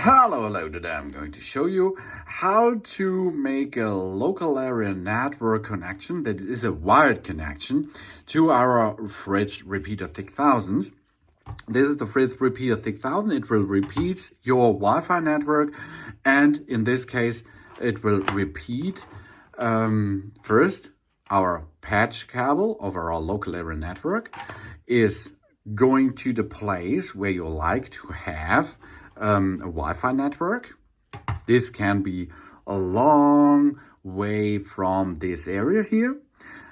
Hello today I'm going to show you how to make a local area network connection that is a wired connection to our Fritz Repeater 6000. This is the Fritz Repeater 6000. It will repeat your Wi-Fi network, and in this case it will repeat first our patch cable of our local area network is going to the place where you like to have a Wi-Fi network. This can be a long way from this area here.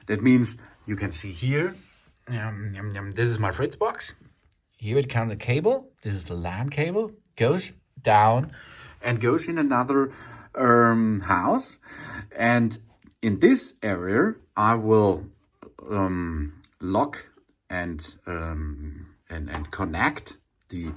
That means you can see here, this is my Fritz box. Here it comes the cable. This is the LAN cable, goes down and goes in another house. And in this area, I will lock and connect the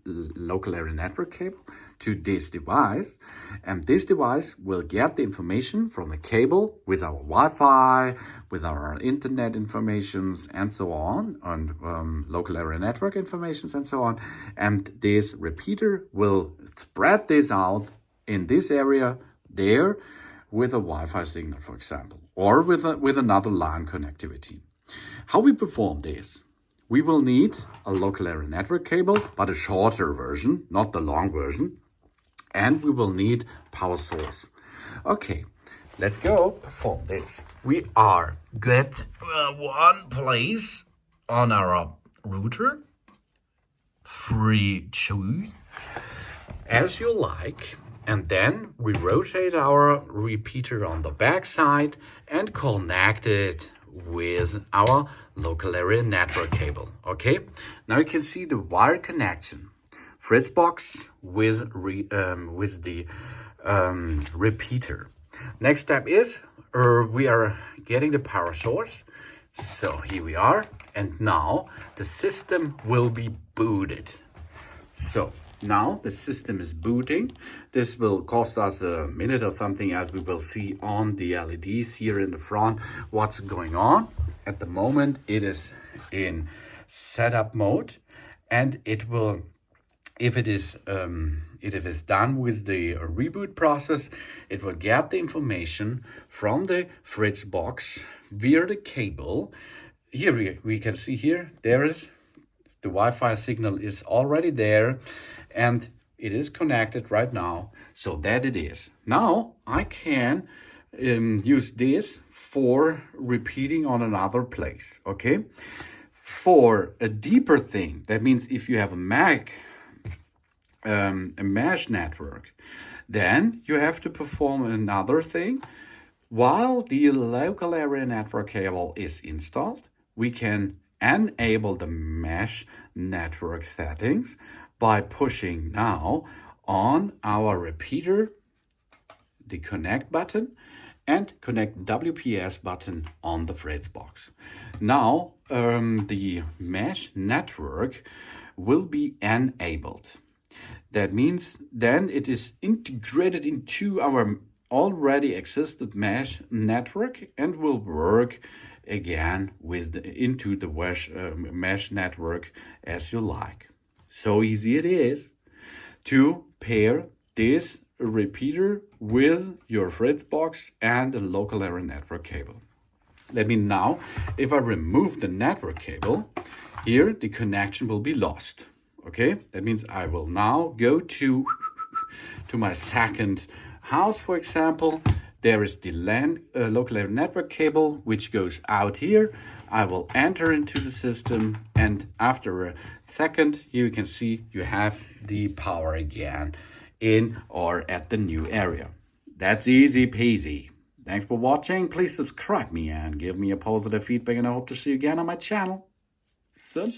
local area network cable to this device, and this device will get the information from the cable with our Wi-Fi, with our internet informations and so on, and local area network informations and so on, and this repeater will spread this out in this area there with a Wi-Fi signal, for example, or with another LAN connectivity. How we perform this? We will need a local area network cable, but a shorter version, not the long version. And we will need power source. Okay, let's go perform this. We are get one place on our router. Free choose as you like. And then we rotate our repeater on the back side and connect it with our local area network cable. Okay, now you can see the wire connection. Fritz box with the repeater. Next step is we are getting the power source. So here we are, and now the system will be booted. So now the system is booting. This will cost us a minute or something, as we will see on the LEDs here in the front what's going on. At the moment it is in setup mode, and it will, if it is done with the reboot process, it will get the information from the Fritz box via the cable. Here we can see here, there is the Wi-Fi signal is already there, and it is connected right now, so that it is. Now I can use this for repeating on another place, okay? For a deeper thing, that means if you have a mesh network, then you have to perform another thing. While the local area network cable is installed, we can enable the mesh network settings by pushing now on our repeater the connect button and connect WPS button on the Fritz box. Now the mesh network will be enabled. That means then it is integrated into our already existed mesh network and will work again with into the mesh network as you like. So easy it is to pair this repeater with your Fritz box and a local area network cable. That means now if I remove the network cable, here the connection will be lost. Okay, that means I will now go to my second house, for example. There is the LAN local area network cable, which goes out here. I will enter into the system, and after a second, here you can see you have the power again in or at the new area. That's easy peasy. Thanks for watching. Please subscribe me and give me a positive feedback, and I hope to see you again on my channel. Soon.